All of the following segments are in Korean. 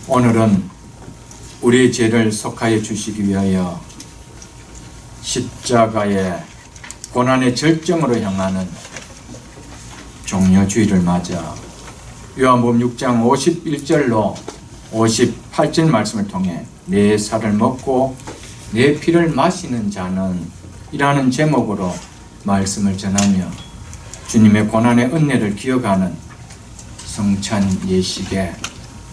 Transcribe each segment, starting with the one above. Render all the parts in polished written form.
오늘은 우리 죄를 속하여 주시기 위하여 십자가의 고난의 절정으로 향하는 종려주의를 맞아 요한복음 6장 51절로 58절 말씀을 통해 내 살을 먹고 내 피를 마시는 자는 이라는 제목으로 말씀을 전하며 주님의 고난의 은혜를 기억하는 성찬 예식에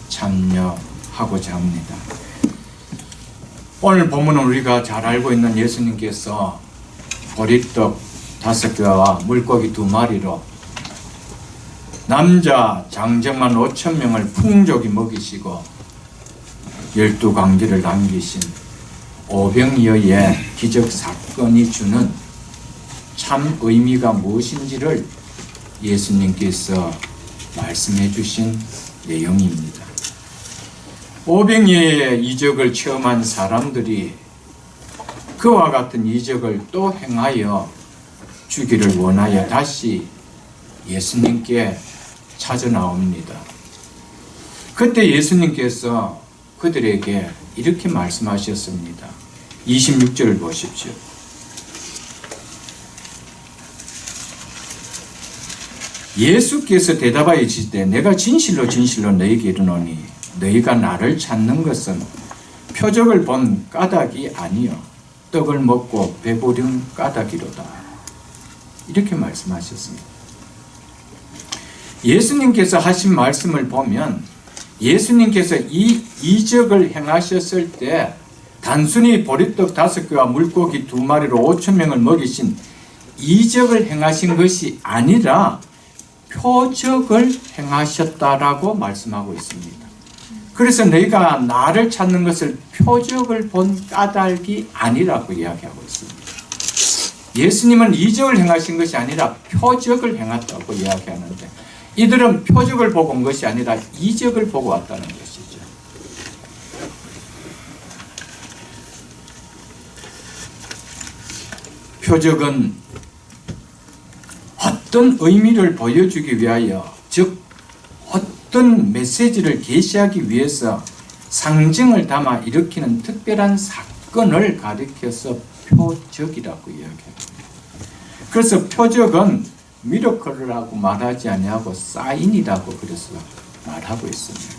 참여하고자 합니다. 오늘 본문은 우리가 잘 알고 있는 예수님께서 보리떡 5개와 물고기 2마리로 남자 장정만 5,000명을 풍족히 먹이시고 12광기를 남기신 오병이어의 기적사건이 주는 참 의미가 무엇인지를 예수님께서 말씀해 주신 내용입니다. 오병이어의 이적을 체험한 사람들이 그와 같은 이적을 또 행하여 주기를 원하여 다시 예수님께 찾아 나옵니다. 그때 예수님께서 그들에게 이렇게 말씀하셨습니다. 26절을 보십시오. 예수께서 대답하여 이르시되 내가 진실로 진실로 너희에게 이르노니 너희가 나를 찾는 것은 표적을 본 까닭이 아니요 떡을 먹고 배부른 까닭이로다. 이렇게 말씀하셨습니다. 예수님께서 하신 말씀을 보면 예수님께서 이 이적을 행하셨을 때 단순히 보리떡 5개와 물고기 2마리로 5,000명을 먹이신 이적을 행하신 것이 아니라 표적을 행하셨다라고 말씀하고 있습니다. 그래서 너희가 나를 찾는 것을 표적을 본 까닭이 아니라고 이야기하고 있습니다. 예수님은 이적을 행하신 것이 아니라 표적을 행했다고 이야기하는데 이들은 표적을 보고 온 것이 아니라 이적을 보고 왔다는 것이죠. 표적은 어떤 의미를 보여주기 위하여, 즉 어떤 메시지를 계시하기 위해서 상징을 담아 일으키는 특별한 사건을 가리켜서 표적이라고 이야기합니다. 그래서 표적은 미러클이라고 말하지 아니하고 사인이라고 그래서 말하고 있습니다.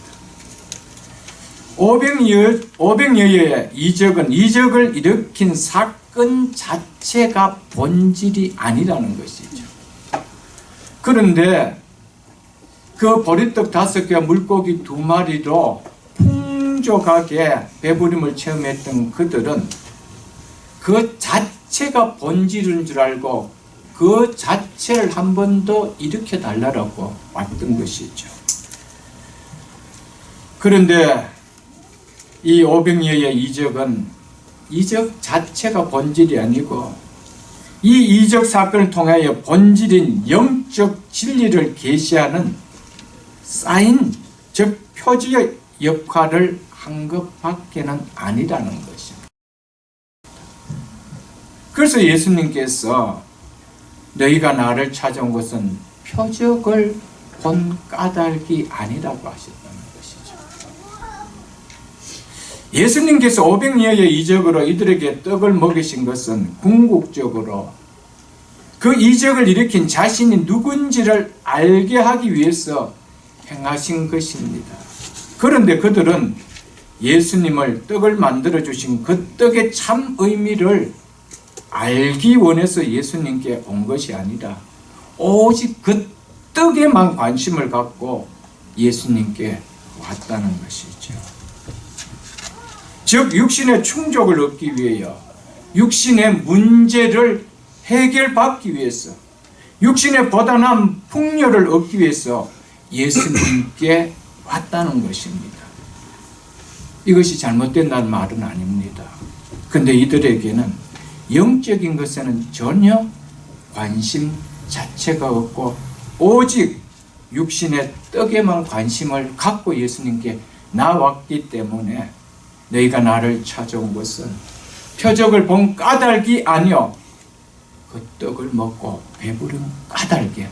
오병이어의 이적은 이적을 일으킨 사건 자체가 본질이 아니라는 것이죠. 그런데 그 보리떡 5개와 물고기 2마리로 풍족하게 배부림을 체험했던 그들은 그 자체가 본질인 줄 알고 그 자체를 한 번 더 일으켜 달라고 왔던 것이죠. 그런데 이 오병이어의 이적은 이적 자체가 본질이 아니고 이 이적 사건을 통하여 본질인 영적 진리를 계시하는 사인, 즉 표지의 역할을 한 것밖에는 아니라는 것입니다. 그래서 예수님께서 너희가 나를 찾아온 것은 표적을 본 까닭이 아니라고 하셨다는 것이죠. 예수님께서 오병이어의 이적으로 이들에게 떡을 먹이신 것은 궁극적으로 그 이적을 일으킨 자신이 누군지를 알게 하기 위해서 행하신 것입니다. 그런데 그들은 예수님을 떡을 만들어 주신 그 떡의 참 의미를 알기 원해서 예수님께 온 것이 아니라 오직 그 떡에만 관심을 갖고 예수님께 왔다는 것이죠. 즉 육신의 충족을 얻기 위하여 육신의 문제를 해결받기 위해서 육신의 보단한 풍요를 얻기 위해서 예수님께 왔다는 것입니다. 이것이 잘못된다는 말은 아닙니다. 그런데 이들에게는 영적인 것에는 전혀 관심 자체가 없고 오직 육신의 떡에만 관심을 갖고 예수님께 나왔기 때문에 너희가 나를 찾아온 것은 표적을 본 까닭이 아니요 그 떡을 먹고 배부른 까닭에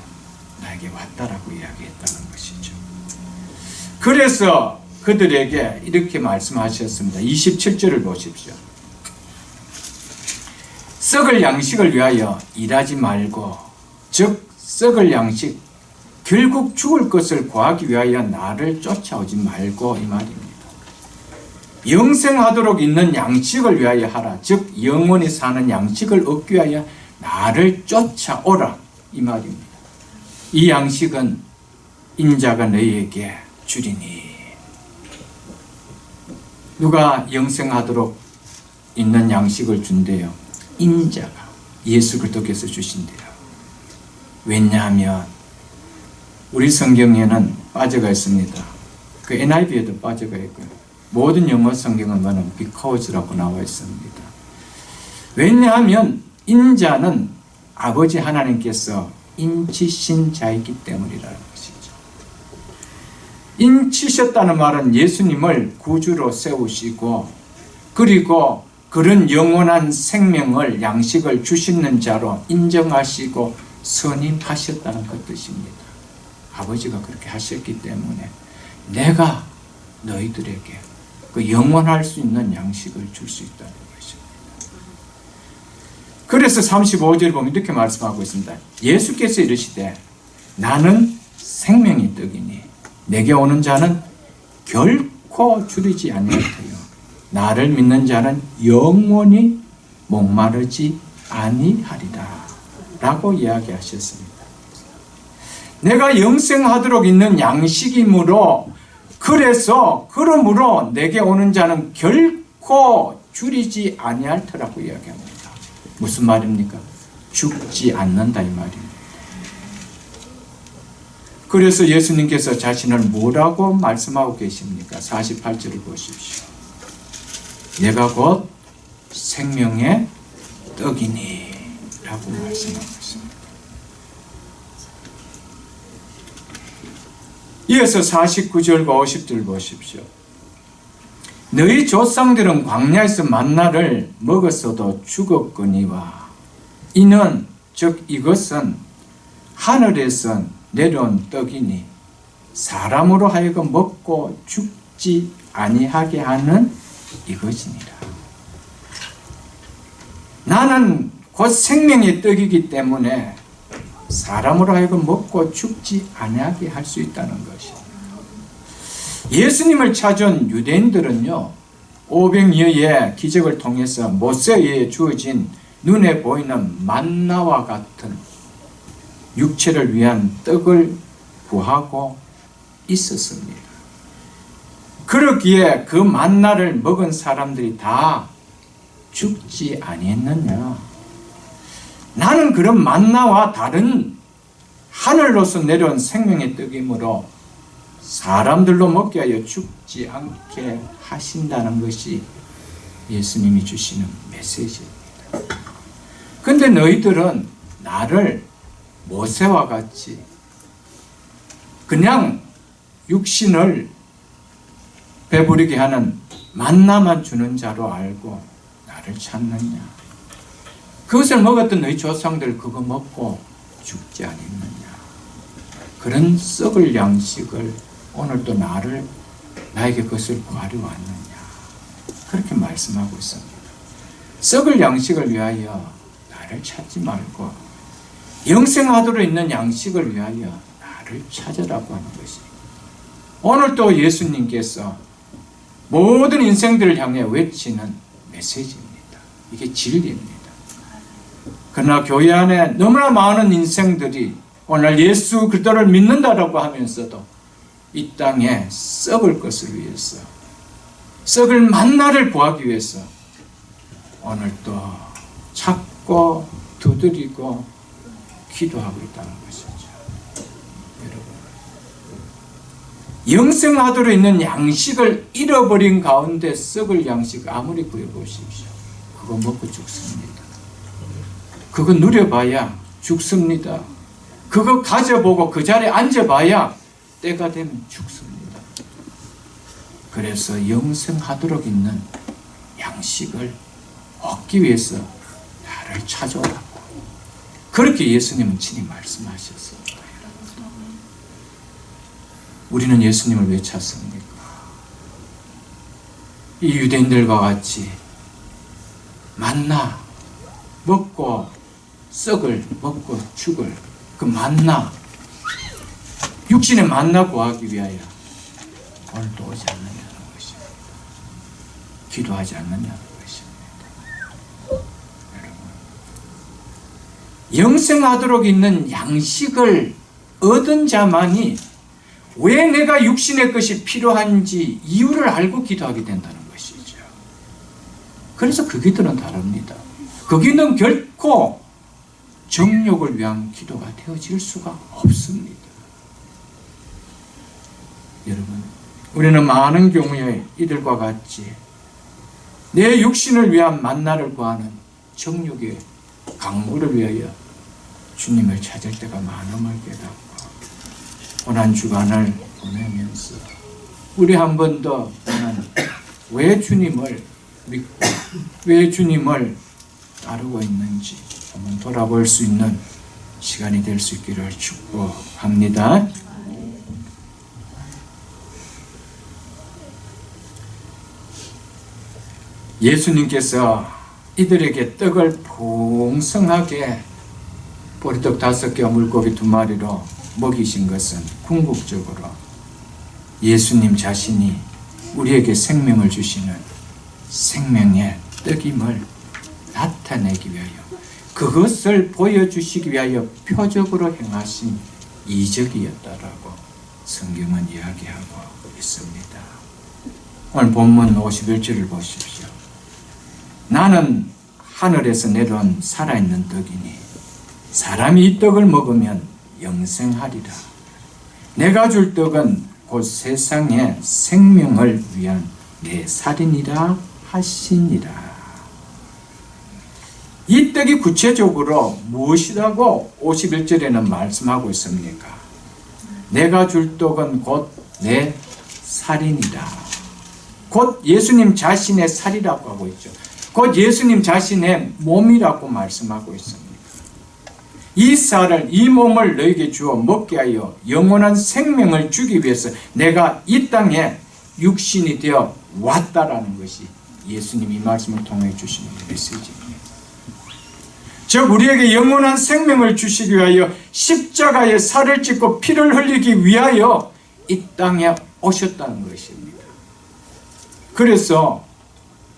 나에게 왔다라고 이야기했다는 것이죠. 그래서 그들에게 이렇게 말씀하셨습니다. 27절을 보십시오. 썩을 양식을 위하여 일하지 말고, 즉 썩을 양식, 결국 죽을 것을 구하기 위하여 나를 쫓아오지 말고, 이 말입니다. 영생하도록 있는 양식을 위하여 하라. 즉 영원히 사는 양식을 얻기 위하여 나를 쫓아오라, 이 말입니다. 이 양식은 인자가 너희에게 주리니. 누가 영생하도록 있는 양식을 준대요? 인자가, 예수 그리스도께서 주신대요. 왜냐하면 우리 성경에는 빠져가 있습니다. 그 NIV에도 빠져가 있고요. 모든 영어 성경은 보면 because라고 나와 있습니다. 왜냐하면 인자는 아버지 하나님께서 인치신 자이기 때문이라는 것이죠. 인치셨다는 말은 예수님을 구주로 세우시고, 그리고 그런 영원한 생명을, 양식을 주시는 자로 인정하시고 선임하셨다는 그 뜻입니다. 아버지가 그렇게 하셨기 때문에 내가 너희들에게 그 영원할 수 있는 양식을 줄 수 있다는 것입니다. 그래서 35절 보면 이렇게 말씀하고 있습니다. 예수께서 이르시되 나는 생명의 떡이니 내게 오는 자는 결코 줄이지 아니할 터요 나를 믿는 자는 영원히 목마르지 아니하리라 라고 이야기하셨습니다. 내가 영생하도록 있는 양식이므로, 그러므로 내게 오는 자는 결코 줄이지 아니할 터라고 이야기합니다. 무슨 말입니까? 죽지 않는다, 이 말입니다. 그래서 예수님께서 자신을 뭐라고 말씀하고 계십니까? 48절을 보십시오. 내가 곧 생명의 떡이니 라고 말씀하고 있습니다. 이어서 49절과 50절 보십시오. 너희 조상들은 광야에서 만나를 먹었어도 죽었거니와 이는 즉 이것은 하늘에서 내려온 떡이니 사람으로 하여금 먹고 죽지 아니하게 하는 이것이니라. 나는 곧 생명의 떡이기 때문에 사람으로 하여금 먹고 죽지 아니하게 할 수 있다는 것입니다. 예수님을 찾은 유대인들은요, 500여의 기적을 통해서 모세에 주어진 눈에 보이는 만나와 같은 육체를 위한 떡을 구하고 있었습니다. 그러기에 그 만나를 먹은 사람들이 다 죽지 아니했느냐? 나는 그런 만나와 다른 하늘로서 내려온 생명의 떡이므로 사람들로 먹게 하여 죽지 않게 하신다는 것이 예수님이 주시는 메시지입니다. 그런데 너희들은 나를 모세와 같이 그냥 육신을 배부르게 하는 만나만 주는 자로 알고 나를 찾느냐? 그것을 먹었던 너희 조상들 그거 먹고 죽지 않았느냐? 그런 썩을 양식을 오늘도 나에게 그것을 구하려 왔느냐? 그렇게 말씀하고 있습니다. 썩을 양식을 위하여 나를 찾지 말고 영생하도록 있는 양식을 위하여 나를 찾으라고 하는 것입니다. 오늘도 예수님께서 모든 인생들을 향해 외치는 메시지입니다. 이게 진리입니다. 그러나 교회 안에 너무나 많은 인생들이 오늘 예수 그리스도를 믿는다라고 하면서도 이 땅에 썩을 것을 위해서, 썩을 만나를 구하기 위해서 오늘도 찾고 두드리고 기도하고 있다는 것이죠. 여러분, 영생하도록 있는 양식을 잃어버린 가운데 썩을 양식 아무리 구해보십시오. 그거 먹고 죽습니다. 그거 누려봐야 죽습니다. 그거 가져보고 그 자리에 앉아봐야 때가 되면 죽습니다. 그래서 영생하도록 있는 양식을 얻기 위해서 나를 찾아오라고 그렇게 예수님은 친히 말씀하셨습니다. 우리는 예수님을 왜 찾습니까? 이 유대인들과 같이 만나 먹고 썩을 먹고 죽을 그 만나, 육신의 만나 구하기 위하여 오늘도 오지 않느냐는 것입니다. 기도하지 않느냐는 것입니다. 여러분, 영생하도록 있는 양식을 얻은 자만이 왜 내가 육신의 것이 필요한지 이유를 알고 기도하게 된다는 것이죠. 그래서 그 기도는 다릅니다. 그 기도는 결코 정욕을 위한 기도가 되어질 수가 없습니다. 여러분, 우리는 많은 경우에 이들과 같이 내 육신을 위한 만나를 구하는 정욕의 강구를 위하여 주님을 찾을 때가 많음을 깨닫고 고난 주간을 보내면서 우리 한 번 더 왜 주님을 믿고 왜 주님을 따르고 있는지 한번 돌아볼 수 있는 시간이 될 수 있기를 축복합니다. 예수님께서 이들에게 떡을 풍성하게 보리떡 5개와 물고기 2마리로 먹이신 것은 궁극적으로 예수님 자신이 우리에게 생명을 주시는 생명의 떡임을 나타내기 위하여, 그것을 보여주시기 위하여 표적으로 행하신 이적이었다라고 성경은 이야기하고 있습니다. 오늘 본문 51절을 보십시오. 나는 하늘에서 내려온 살아있는 떡이니 사람이 이 떡을 먹으면 영생하리라. 내가 줄 떡은 곧 세상의 생명을 위한 내 살이니라 하시니라. 이 떡이 구체적으로 무엇이라고 51절에는 말씀하고 있습니까? 내가 줄 떡은 곧 내 살이니라. 곧 예수님 자신의 살이라고 하고 있죠. 곧 예수님 자신의 몸이라고 말씀하고 있습니다. 이 살을, 이 몸을 너에게 주어 먹게 하여 영원한 생명을 주기 위해서 내가 이 땅에 육신이 되어 왔다라는 것이 예수님이 이 말씀을 통해 주시는 메시지입니다. 즉 우리에게 영원한 생명을 주시기 위하여 십자가에 살을 찢고 피를 흘리기 위하여 이 땅에 오셨다는 것입니다. 그래서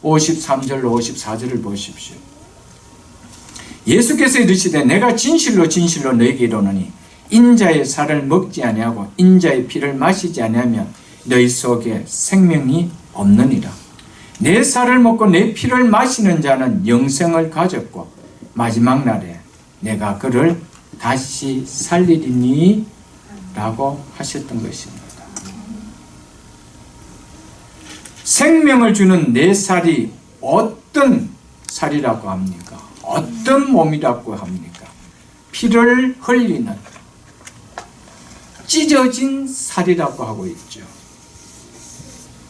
53절로 54절을 보십시오. 예수께서 이르시되 내가 진실로 진실로 너희에게 이르노니 인자의 살을 먹지 아니하고 인자의 피를 마시지 아니하면 너희 속에 생명이 없느니라. 내 살을 먹고 내 피를 마시는 자는 영생을 가졌고 마지막 날에 내가 그를 다시 살리리니 라고 하셨던 것입니다. 생명을 주는 내 살이 어떤 살이라고 합니까? 어떤 몸이라고 합니까? 피를 흘리는 찢어진 살이라고 하고 있죠.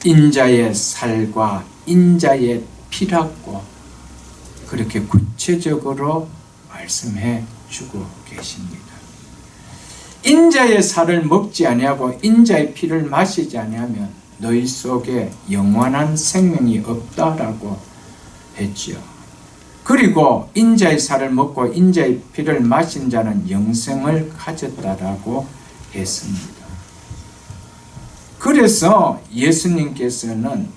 인자의 살과 인자의 피라고 그렇게 구체적으로 말씀해 주고 계십니다. 인자의 살을 먹지 아니하고 인자의 피를 마시지 아니하면 너희 속에 영원한 생명이 없다라고 했지요. 그리고 인자의 살을 먹고 인자의 피를 마신 자는 영생을 가졌다라고 했습니다. 그래서 예수님께서는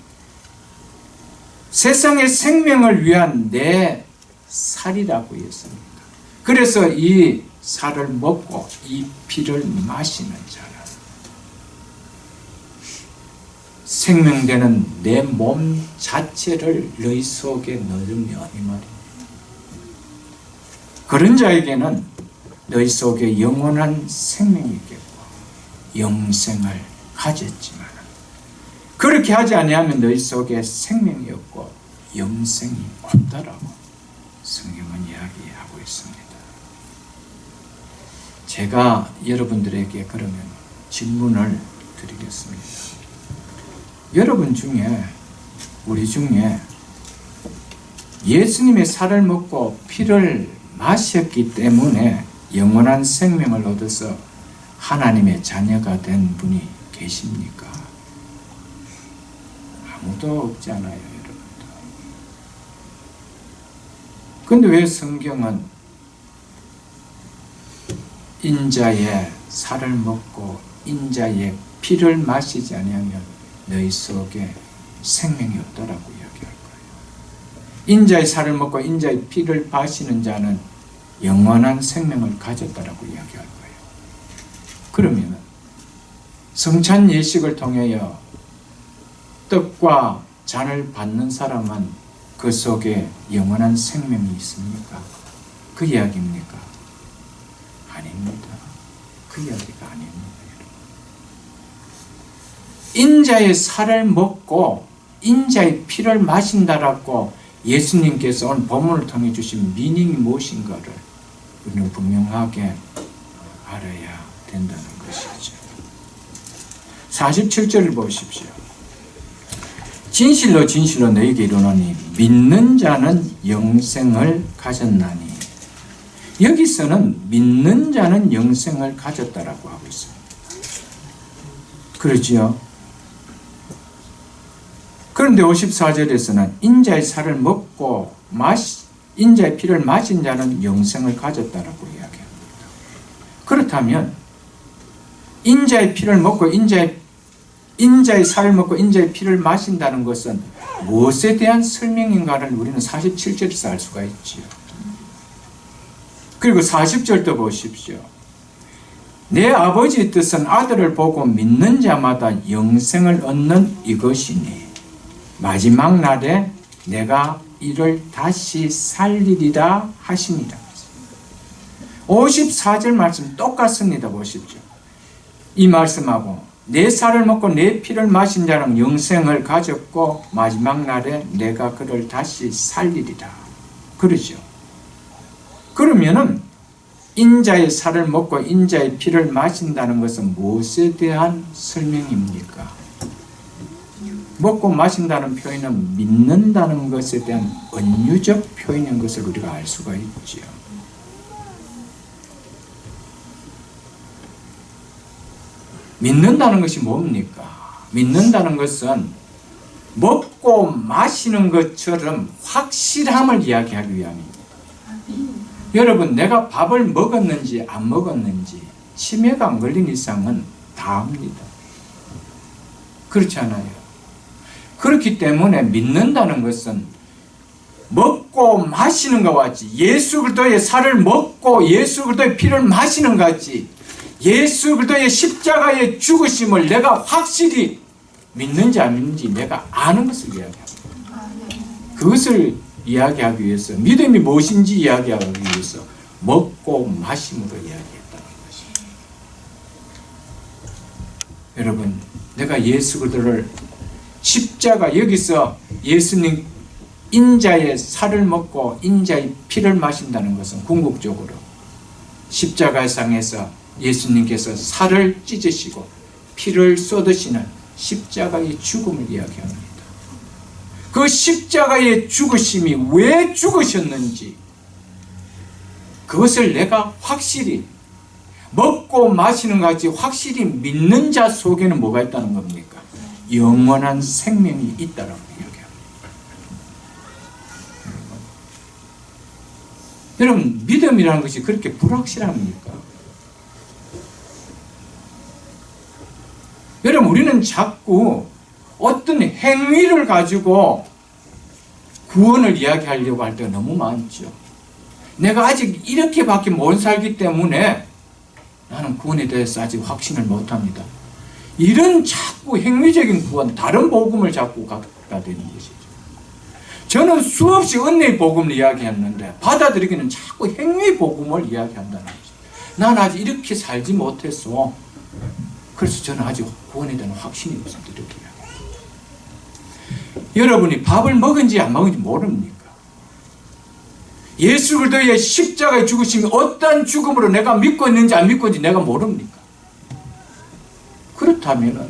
세상의 생명을 위한 내 살이라고 했습니다. 그래서 이 살을 먹고 이 피를 마시는 자는 생명되는 내 몸 자체를 너희 속에 넣으면 이 말입니다. 그런 자에게는 너희 속에 영원한 생명이 있겠고 영생을 가졌지만 그렇게 하지 아니하면 너희 속에 생명이 없고 영생이 없다라고 성경은 이야기하고 있습니다. 제가 여러분들에게 그러면 질문을 드리겠습니다. 여러분 중에, 우리 중에 예수님의 살을 먹고 피를 마셨기 때문에 영원한 생명을 얻어서 하나님의 자녀가 된 분이 계십니까? 아무도 없잖아요, 여러분들. 근데 왜 성경은 인자의 살을 먹고 인자의 피를 마시지 아니하면 너희 속에 생명이 없다라고 이야기할 거예요. 인자의 살을 먹고 인자의 피를 마시는 자는 영원한 생명을 가졌다라고 이야기할 거예요. 그러면 성찬 예식을 통하여 떡과 잔을 받는 사람은 그 속에 영원한 생명이 있습니까? 그 이야기입니까? 아닙니다. 그 이야기가 아닙니다. 인자의 살을 먹고 인자의 피를 마신다라고 예수님께서 오늘 본문을 통해 주신 미닝이 무엇인가를 우리는 분명하게 알아야 된다는 것이죠. 47절을 보십시오. 진실로 진실로 너희에게 이르노니 믿는 자는 영생을 가졌나니. 여기서는 믿는 자는 영생을 가졌다라고 하고 있습니다. 그렇지요? 그런데 54절에서는 인자의 살을 먹고 인자의 피를 마신 자는 영생을 가졌다라고 이야기합니다. 그렇다면 인자의 피를 먹고 인자의 살을 먹고 인자의 피를 마신다는 것은 무엇에 대한 설명인가를 우리는 47절에서 알 수가 있지요. 그리고 40절도 보십시오. 내 아버지의 뜻은 아들을 보고 믿는 자마다 영생을 얻는 이것이니 마지막 날에 내가 이를 다시 살리리라 하십니다. 54절 말씀 똑같습니다. 보십시오. 이 말씀하고 내 살을 먹고 내 피를 마신 자는 영생을 가졌고 마지막 날에 내가 그를 다시 살리리라. 그러죠. 그러면은 인자의 살을 먹고 인자의 피를 마신다는 것은 무엇에 대한 설명입니까? 먹고 마신다는 표현은 믿는다는 것에 대한 은유적 표현인 것을 우리가 알 수가 있지요. 믿는다는 것이 뭡니까? 믿는다는 것은 먹고 마시는 것처럼 확실함을 이야기하기 위함입니다. 여러분, 내가 밥을 먹었는지 안 먹었는지 치매가 안 걸린 이상은 다 압니다. 그렇지 않아요? 그렇기 때문에 믿는다는 것은 먹고 마시는 것과 같이 예수 그리스도의 살을 먹고 예수 그리스도의 피를 마시는 것 같이 예수 그리스도의 십자가의 죽으심을 내가 확실히 믿는지 안 믿는지 내가 아는 것을 이야기합니다. 그것을 이야기하기 위해서 믿음이 무엇인지 이야기하기 위해서 먹고 마심으로 이야기했다는 것입니다. 여러분, 내가 예수 그리스도를 십자가 여기서 예수님 인자의 살을 먹고 인자의 피를 마신다는 것은 궁극적으로 십자가상에서 예수님께서 살을 찢으시고 피를 쏟으시는 십자가의 죽음을 이야기합니다. 그 십자가의 죽으심이 왜 죽으셨는지 그것을 내가 확실히 먹고 마시는 것 같이 확실히 믿는 자 속에는 뭐가 있다는 겁니까? 영원한 생명이 있다라고 이야기합니다. 여러분, 믿음이라는 것이 그렇게 불확실합니까? 여러분, 우리는 자꾸 어떤 행위를 가지고 구원을 이야기하려고 할 때가 너무 많죠. 내가 아직 이렇게밖에 못 살기 때문에 나는 구원에 대해서 아직 확신을 못합니다. 이런 자꾸 행위적인 구원, 다른 복음을 자꾸 갖다 대는 것이죠. 저는 수없이 은혜의 복음을 이야기했는데 받아들이기는 자꾸 행위의 복음을 이야기한다는 거죠. 난 아직 이렇게 살지 못했어. 그래서 저는 아직 구원에 대한 확신이 없습니다. 이렇게 이야기합니다. 여러분이 밥을 먹은지 안 먹은지 모릅니까? 예수 그리스도의 십자가의 죽으심이 어떤 죽음으로 내가 믿고 있는지 안 믿고 있는지 내가 모릅니까? 그렇다면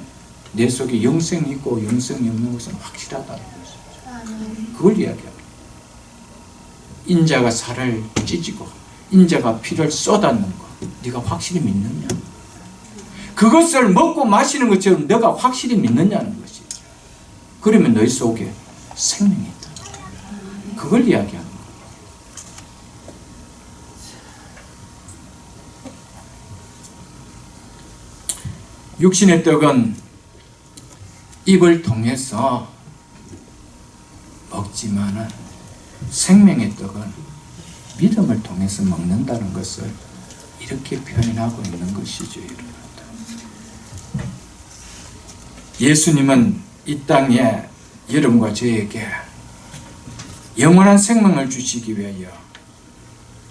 내 속에 영생이 있고 영생이 없는 것은 확실하다는 것이죠. 그걸 이야기합니다. 인자가 살을 찢고 인자가 피를 쏟았는 것 네가 확실히 믿느냐? 그것을 먹고 마시는 것처럼 네가 확실히 믿느냐는 것이죠. 그러면 너희 속에 생명이 있다. 그걸 이야기하는 거예요. 육신의 떡은 입을 통해서 먹지만은 생명의 떡은 믿음을 통해서 먹는다는 것을 이렇게 표현하고 있는 것이죠. 여러분. 예수님은 이 땅에 여러분과 저에게 영원한 생명을 주시기 위하여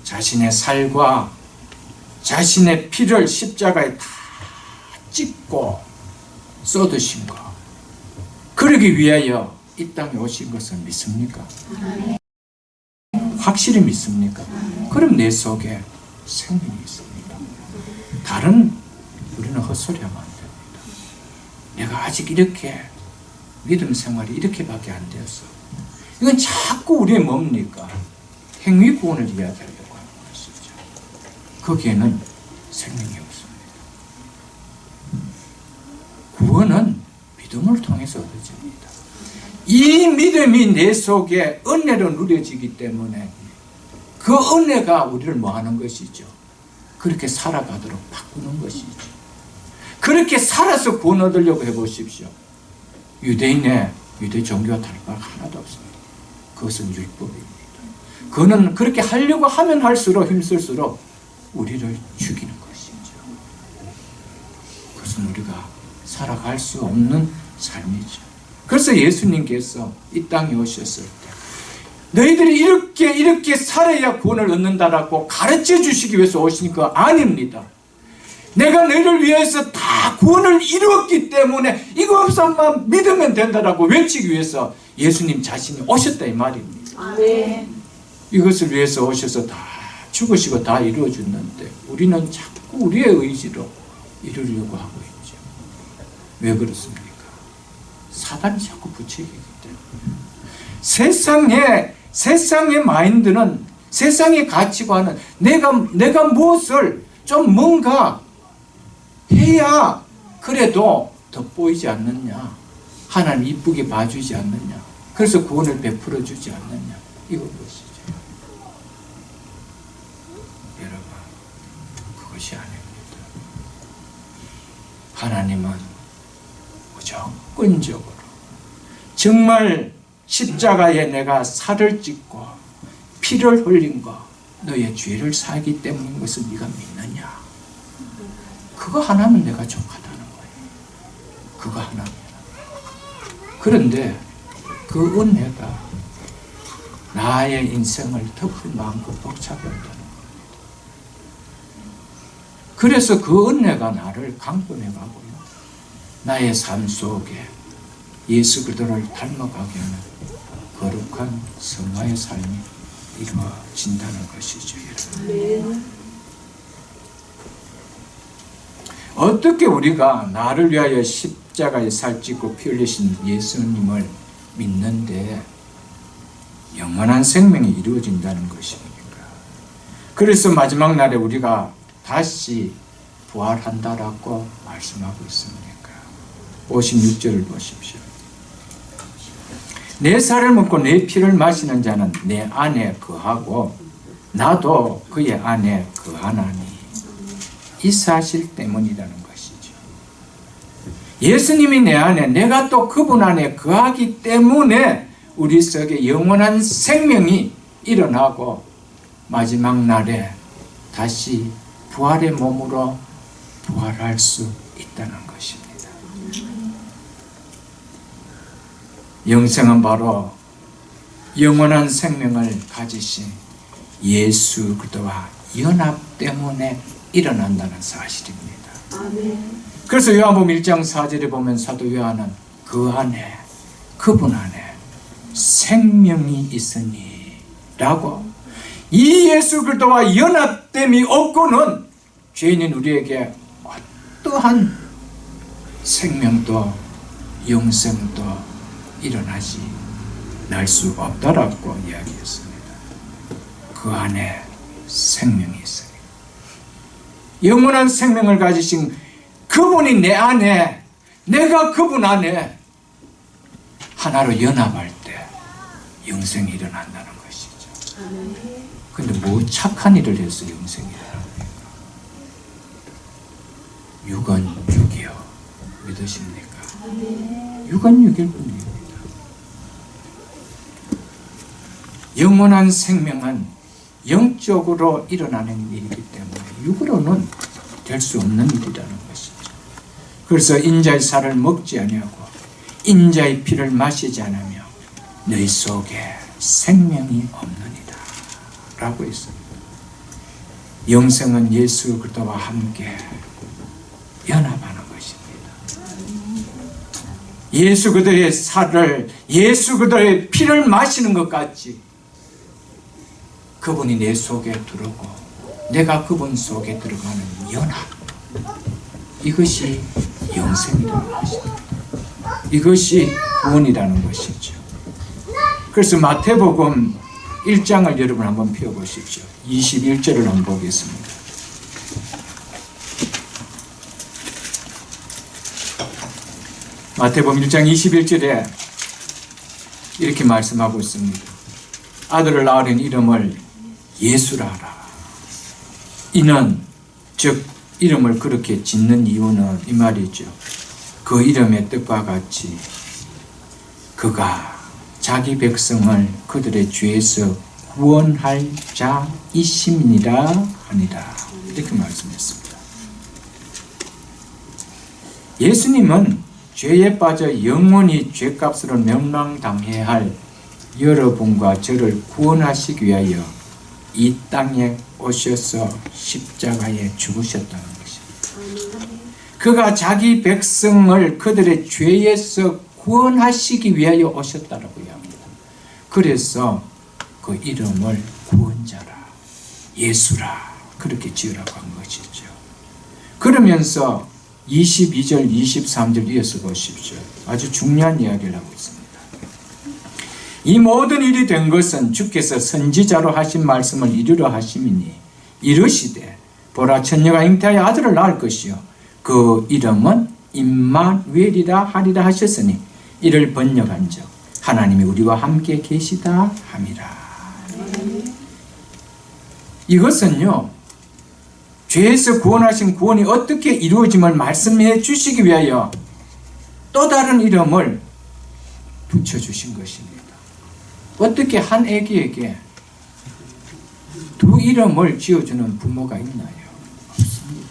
자신의 살과 자신의 피를 십자가에 다 찢고 쏟으신 것, 그러기 위하여 이 땅에 오신 것을 믿습니까? 확실히 믿습니까? 그럼 내 속에 생명이 있습니다. 다른 우리는 헛소리하면 안 됩니다. 내가 아직 이렇게 믿음 생활이 이렇게밖에 안 되었어. 이건 자꾸 우리의 뭡니까? 행위 구원을 이야기하려고 하는 것이죠. 거기에는 생명이 없습니다. 구원은 믿음을 통해서 얻어집니다. 이 믿음이 내 속에 은혜로 누려지기 때문에 그 은혜가 우리를 뭐 하는 것이죠? 그렇게 살아가도록 바꾸는 것이죠. 그렇게 살아서 구원 얻으려고 해보십시오. 유대 종교와 다를 바가 하나도 없습니다. 그것은 율법입니다. 그거는 그렇게 하려고 하면 할수록 힘쓸수록 우리를 죽이는 것이죠. 그것은 우리가 살아갈 수 없는 삶이죠. 그래서 예수님께서 이 땅에 오셨을 때 너희들이 이렇게 살아야 구원을 얻는다라고 가르쳐 주시기 위해서 오신 거 아닙니다. 내가 너희를 위해서 다 구원을 이루었기 때문에 이거 없으면 믿으면 된다라고 외치기 위해서 예수님 자신이 오셨다 이 말입니다. 아멘. 이것을 위해서 오셔서 다 죽으시고 다 이루어졌는데 우리는 자꾸 우리의 의지로 이루려고 하고 있죠. 왜 그렇습니까? 사단이 자꾸 부추기기 때문에. 세상의 마인드는, 세상의 가치관은 내가 무엇을 좀 뭔가 해야 그래도 덧보이지 않느냐, 하나님 이쁘게 봐주지 않느냐, 그래서 구원을 베풀어 주지 않느냐, 이거 것이죠. 여러분, 그것이 아닙니다. 하나님은 무조건적으로 정말 십자가에 내가 살을 찢고 피를 흘린 거 너의 죄를 사기 때문인 것을 네가 믿느냐? 그거 하나는 내가 족하다는 거예요. 그거 하나는. 그런데 그 은혜가 나의 인생을 덮을 만큼 복잡하다는 겁니다. 그래서 그 은혜가 나를 강권해가고요. 나의 삶 속에 예수 그리스도를 닮아가게 하는 거룩한 성화의 삶이 이루어진다는 것이죠. 어떻게 우리가 나를 위하여 십자가에 살찌고 피 흘리신 예수님을 믿는데 영원한 생명이 이루어진다는 것입니까? 그래서 마지막 날에 우리가 다시 부활한다라고 말씀하고 있습니까? 56절을 보십시오. 내 살을 먹고 내 피를 마시는 자는 내 안에 거하고 나도 그의 안에 거하나니 이 사실 때문이라는 것이죠. 예수님이 내 안에, 내가 또 그분 안에 거하기 때문에 우리 속에 영원한 생명이 일어나고 마지막 날에 다시 부활의 몸으로 부활할 수 있다는 것입니다. 영생은 바로 영원한 생명을 가지신 예수 그리스도와 연합 때문에 일어난다는 사실입니다. 아멘. 그래서 요한복음 1장 4절에 보면 사도 요한은 그 안에, 그분 안에 생명이 있으니 라고, 이 예수 그리스도와 연합됨이 없고는 죄인인 우리에게 어떠한 생명도 영생도 일어나지 날 수 없다라고 이야기했습니다. 그 안에 생명이 있으니, 영원한 생명을 가지신 그분이 내 안에, 내가 그분 안에 하나로 연합할 때 영생이 일어난다는 것이죠. 근데 뭐 착한 일을 해서 영생이 일어납니까? 육은 육이요. 믿으십니까? 육은 육일 뿐입니다. 영원한 생명은 영적으로 일어나는 일이기 때문에 육으로는 될 수 없는 일이라는 것이죠. 그래서 인자의 살을 먹지 아니하고 인자의 피를 마시지 않으며 너희 속에 생명이 없느니라 라고 했습니다. 영생은 예수 그리스도와 함께 연합하는 것입니다. 예수 그리스도의 살을, 예수 그리스도의 피를 마시는 것 같이 그분이 내 속에 들어오고 내가 그분 속에 들어가는 연합, 이것이 영생이라는 것입니다. 이것이 구원이라는 것이죠. 그래서 마태복음 1장을 여러분 한번 펴보십시오. 21절을 한번 보겠습니다. 마태복음 1장 21절에 이렇게 말씀하고 있습니다. 아들을 낳으린 이름을 예수라 하라. 이는 즉 이름을 그렇게 짓는 이유는 이 말이죠. 그 이름의 뜻과 같이 그가 자기 백성을 그들의 죄에서 구원할 자이심이니라 하니라. 이렇게 말씀했습니다. 예수님은 죄에 빠져 영원히 죄값으로 멸망당해야 할 여러분과 저를 구원하시기 위하여 이 땅에 오셔서 십자가에 죽으셨다는 것입니다. 그가 자기 백성을 그들의 죄에서 구원하시기 위하여 오셨다라고 합니다. 그래서 그 이름을 구원자라, 예수라 그렇게 지으라고 한 것이죠. 그러면서 22절, 23절 이어서 보십시오. 아주 중요한 이야기를 하고 있습니다. 이 모든 일이 된 것은 주께서 선지자로 하신 말씀을 이루려 하심이니 이르시되 보라 처녀가 잉태하여 아들을 낳을 것이요 그 이름은 임마누엘이라 하리라 하셨으니 이를 번역한즉 하나님이 우리와 함께 계시다 함이라. 이것은요 죄에서 구원하신 구원이 어떻게 이루어짐을 말씀해 주시기 위하여 또 다른 이름을 붙여주신 것입니다. 어떻게 한 아기에게 두 이름을 지어주는 부모가 있나요? 없습니다.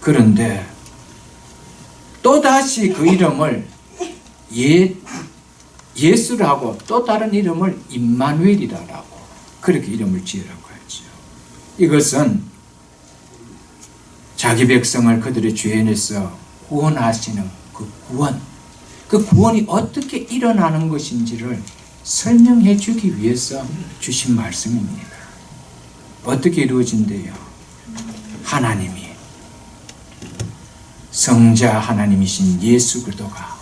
그런데 또다시 그 이름을 예수라고 또 다른 이름을 임마누엘이라고 그렇게 이름을 지으라고 하죠. 이것은 자기 백성을 그들의 죄에서 구원하시는 그 구원이 어떻게 일어나는 것인지를 설명해 주기 위해서 주신 말씀입니다. 어떻게 이루어진대요? 하나님이 성자 하나님이신 예수 그리스도가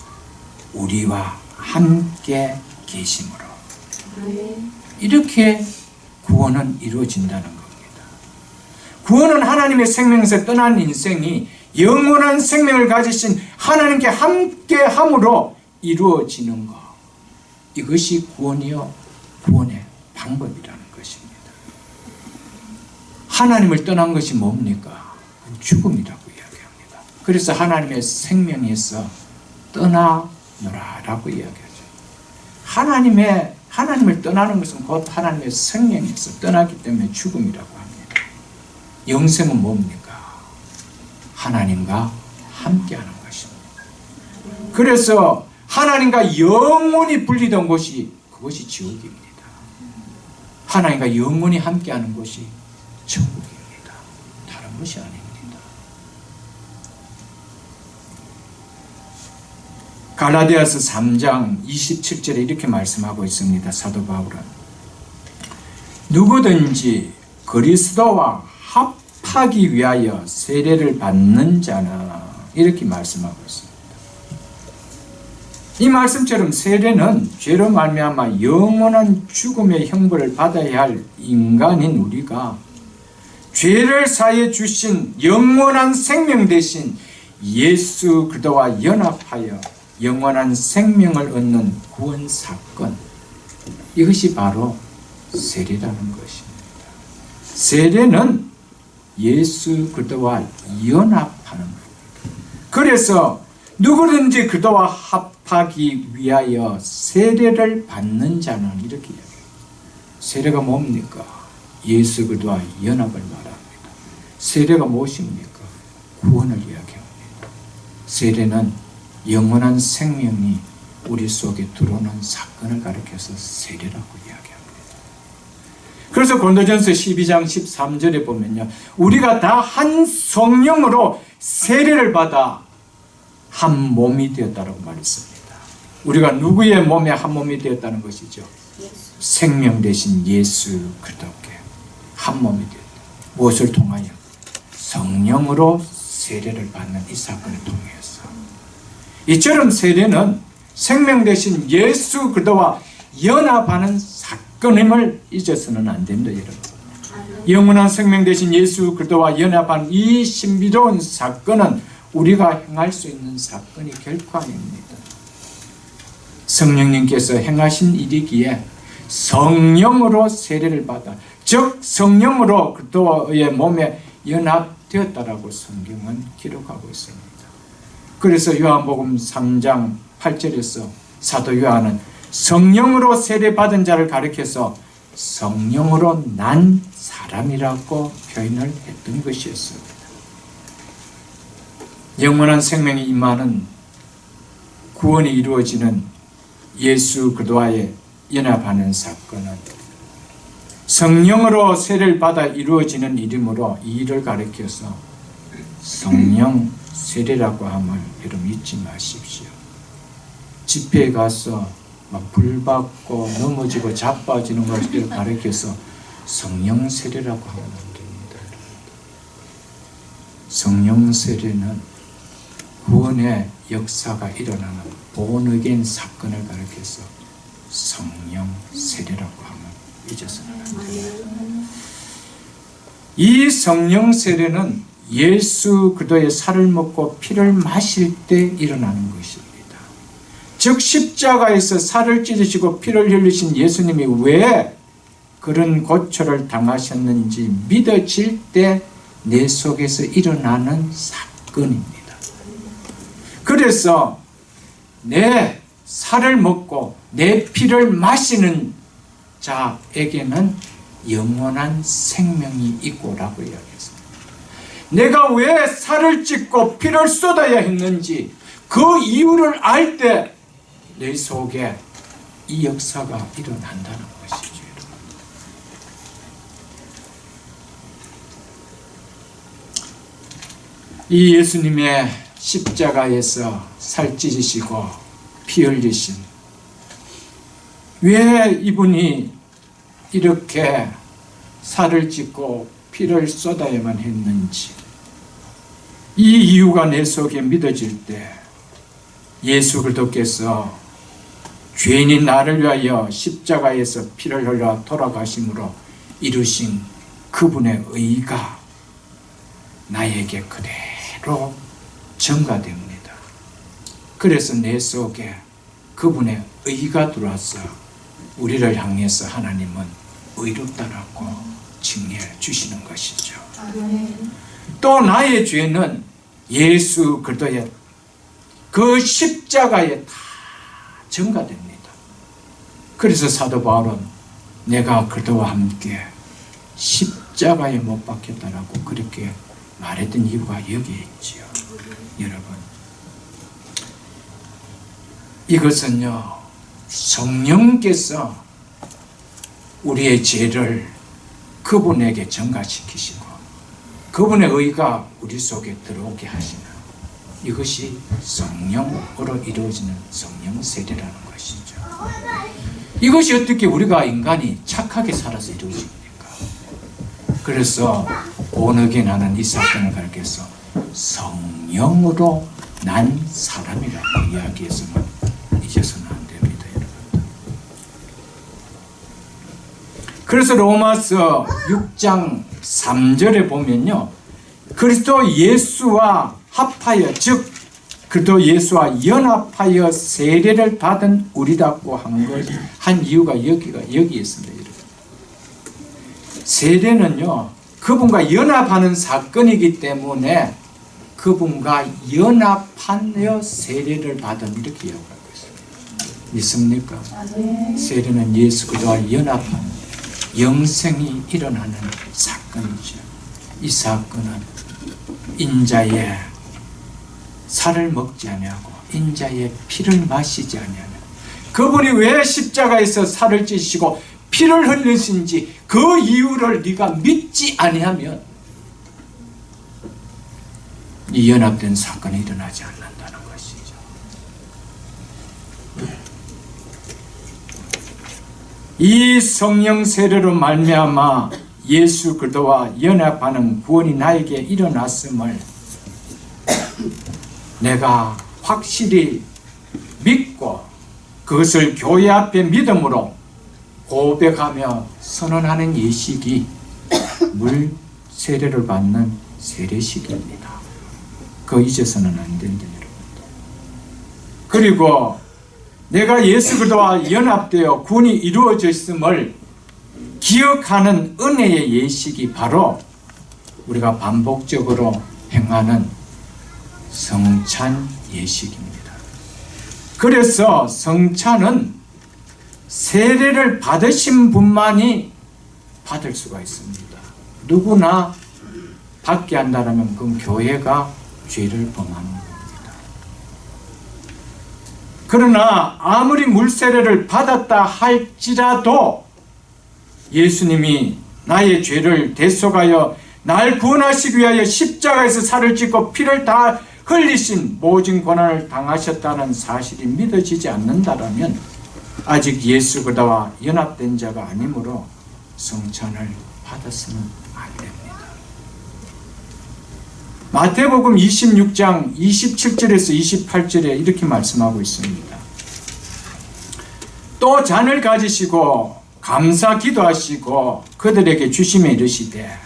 우리와 함께 계심으로 이렇게 구원은 이루어진다는 겁니다. 구원은 하나님의 생명에서 떠난 인생이 영원한 생명을 가지신 하나님께 함께 함으로 이루어지는 것, 이것이 구원이요 구원의 방법이라는 것입니다. 하나님을 떠난 것이 뭡니까? 죽음이라고 이야기합니다. 그래서 하나님의 생명에서 떠나노라 라고 이야기하죠. 하나님을 떠나는 것은 곧 하나님의 생명에서 떠나기 때문에 죽음이라고 합니다. 영생은 뭡니까? 하나님과 함께하는 것입니다. 그래서 하나님과 영원히 분리된 곳이 그것이 지옥입니다. 하나님과 영원히 함께하는 곳이 천국입니다. 다른 것이 아닙니다. 갈라디아서 3장 27절에 이렇게 말씀하고 있습니다. 사도 바울은 누구든지 그리스도와 합하기 위하여 세례를 받는 자는 이렇게 말씀하고 있습니다. 이 말씀처럼 세례는 죄로 말미암아 영원한 죽음의 형벌을 받아야 할 인간인 우리가 죄를 사해 주신 영원한 생명 대신 예수 그리스도와 연합하여 영원한 생명을 얻는 구원 사건, 이것이 바로 세례라는 것입니다. 세례는 예수 그리스도와 연합하는 것. 그래서 누구든지 그리스도와 합하기 위하여 세례를 받는 자는 이렇게 이야기해요. 세례가 뭡니까? 예수 그리스도와 연합을 말합니다. 세례가 무엇입니까? 구원을 이야기합니다. 세례는 영원한 생명이 우리 속에 들어오는 사건을 가리켜서 세례라고 이야기합니다. 그래서 고린도전서 12장 13절에 보면요, 우리가 다 한 성령으로 세례를 받아 한 몸이 되었다고 말했습니다. 우리가 누구의 몸에 한 몸이 되었다는 것이죠? 생명 대신 예수 그리스도께 한 몸이 되었다. 무엇을 통하여? 성령으로 세례를 받는 이 사건을 통해서. 이처럼 세례는 생명 대신 예수 그리스도와 연합하는 사건임을 잊어서는 안 됩니다, 여러분. 영원한 생명 대신 예수 그리스도와 연합한 이 신비로운 사건은 우리가 행할 수 있는 사건이 결코 아닙니다. 성령님께서 행하신 일이기에 성령으로 세례를 받아, 즉 성령으로 그리스도의 몸에 연합되었다라고 성경은 기록하고 있습니다. 그래서 요한복음 3장 8절에서 사도 요한은 성령으로 세례받은 자를 가리켜서 성령으로 난 사람이라고 표현을 했던 것이었습니다. 영원한 생명이 임하는 구원이 이루어지는 예수 그리스도와의 연합하는 사건은 성령으로 세례를 받아 이루어지는 일이므로 이 일을 가리켜서 성령 세례라고 함을 여러분 잊지 마십시오. 집회에 가서 막 불받고 넘어지고 자빠지는 것을 가리켜서 성령 세례라고 하면 안 됩니다. 성령 세례는 구원의 역사가 일어나는 본어게인 사건을 가리켜서 성령 세례라고 하면 잊어서는 안 됩니다. 이 성령 세례는 예수 그리스도의 살을 먹고 피를 마실 때 일어나는 것입니다. 즉 십자가에서 살을 찢으시고 피를 흘리신 예수님이 왜 그런 고초를 당하셨는지 믿어질 때 내 속에서 일어나는 사건입니다. 그래서 내 살을 먹고 내 피를 마시는 자에게는 영원한 생명이 있고라고 이야기했습니다. 내가 왜 살을 찢고 피를 쏟아야 했는지 그 이유를 알 때 내 속에 이 역사가 일어난다는 것이죠. 이 예수님의 십자가에서 살 찢으시고 피 흘리신, 왜 이분이 이렇게 살을 찢고 피를 쏟아야만 했는지 이 이유가 내 속에 믿어질 때 예수 그리스도께서 죄인인 나를 위하여 십자가에서 피를 흘려 돌아가심으로 이루신 그분의 의가 나에게 그대로 전가됩니다. 그래서 내 속에 그분의 의가 들어와서 우리를 향해서 하나님은 의롭다라고 칭해 주시는 것이죠. 또 나의 죄는 예수 그리스도의 그 십자가에 다 전가됩니다. 그래서 사도 바울은 내가 그리스도와 함께 십자가에 못 박혔다라고 그렇게 말했던 이유가 여기에 있지요. 여러분, 이것은요, 성령께서 우리의 죄를 그분에게 전가시키시고 그분의 의가 우리 속에 들어오게 하시는, 이것이 성령으로 이루어지는 성령 세례라는 것이죠. 이것이 어떻게 우리가 인간이 착하게 살아서 이루어집니까? 그래서 본어게 나는 이 사건을 가르쳐서 성령으로 난 사람이라고 이야기해서는 잊어서는 안 됩니다, 여러분. 그래서 로마서 6장 3절에 보면요, 그리스도 예수와 합하여, 즉 그도 예수와 연합하여 세례를 받은 우리답고 한 이유가 여기 있습니다. 여러분. 세례는요, 그분과 연합하는 사건이기 때문에 그분과 연합하여 세례를 받은 이렇게 이야기하고 있습니다. 믿습니까? 세례는 예수 그리스도와 연합하는 영생이 일어나는 사건이죠. 이 사건은 인자의 살을 먹지 아니하고 인자의 피를 마시지 아니하는, 그분이 왜 십자가에서 살을 찌시고 피를 흘리신지 그 이유를 네가 믿지 아니하면 이 연합된 사건이 일어나지 않는다는 것이죠. 이 성령 세례로 말미암아 예수 그리스도와 연합하는 구원이 나에게 일어났음을 내가 확실히 믿고 그것을 교회 앞에 믿음으로 고백하며 선언하는 예식이 물 세례를 받는 세례식입니다. 그거 잊어서는 안 된다, 여러분. 그리고 내가 예수 그리스도와 연합되어 구원이 이루어졌음을 기억하는 은혜의 예식이 바로 우리가 반복적으로 행하는 성찬 예식입니다. 그래서 성찬은 세례를 받으신 분만이 받을 수가 있습니다. 누구나 받게 한다면 그건 교회가 죄를 범하는 겁니다. 그러나 아무리 물세례를 받았다 할지라도 예수님이 나의 죄를 대속하여 날 구원하시기 위하여 십자가에서 살을 찢고 피를 다 흘리신 모진 고난을 당하셨다는 사실이 믿어지지 않는다면 아직 예수 그리스도와 연합된 자가 아니므로 성찬을 받았으면 안 됩니다. 마태복음 26장 27절에서 28절에 이렇게 말씀하고 있습니다. 또 잔을 가지시고 감사 기도하시고 그들에게 주시며 이르시되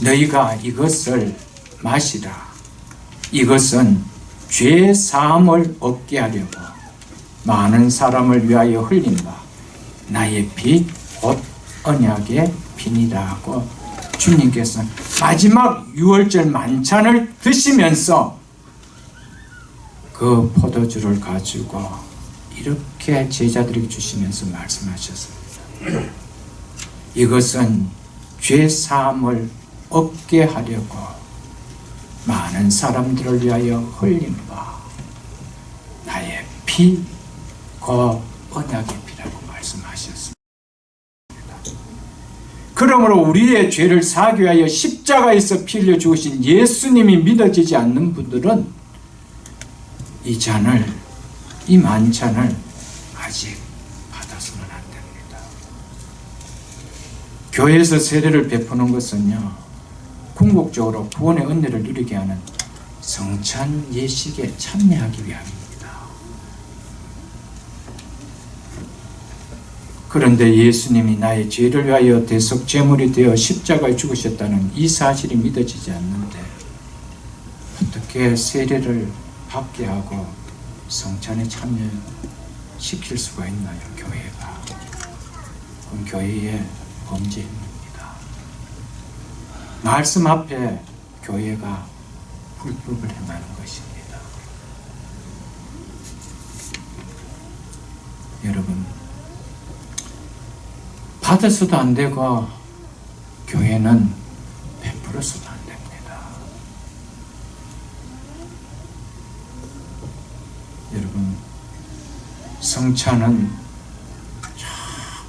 너희가 이것을 마시라. 이것은 죄 사함을 얻게 하려고 많은 사람을 위하여 흘린 바 나의 피 곧 언약의 피니라 하고 주님께서 마지막 유월절 만찬을 드시면서 그 포도주를 가지고 이렇게 제자들에게 주시면서 말씀하셨습니다. 이것은 죄 사함을 얻게 하려고 많은 사람들을 위하여 흘린 바 나의 피 곧 언약의 피라고 말씀하셨습니다. 그러므로 우리의 죄를 사하기 위하여 십자가에서 피 흘려 죽으신 예수님이 믿어지지 않는 분들은 이 잔을, 이 만찬을 아직 받아서는 안 됩니다. 교회에서 세례를 베푸는 것은요, 궁극적으로 구원의 은혜를 누리게 하는 성찬 예식에 참여하기 위함입니다. 그런데 예수님이 나의 죄를 위하여 대속 제물이 되어 십자가에 죽으셨다는 이 사실이 믿어지지 않는데 어떻게 세례를 받게 하고 성찬에 참여시킬 수가 있나요? 교회가. 그건 교회의 범죄입니다. 말씀 앞에 교회가 불법을 행하는 것입니다. 여러분, 받아서도 안 되고 교회는 베풀어서도 안 됩니다. 여러분, 성찬은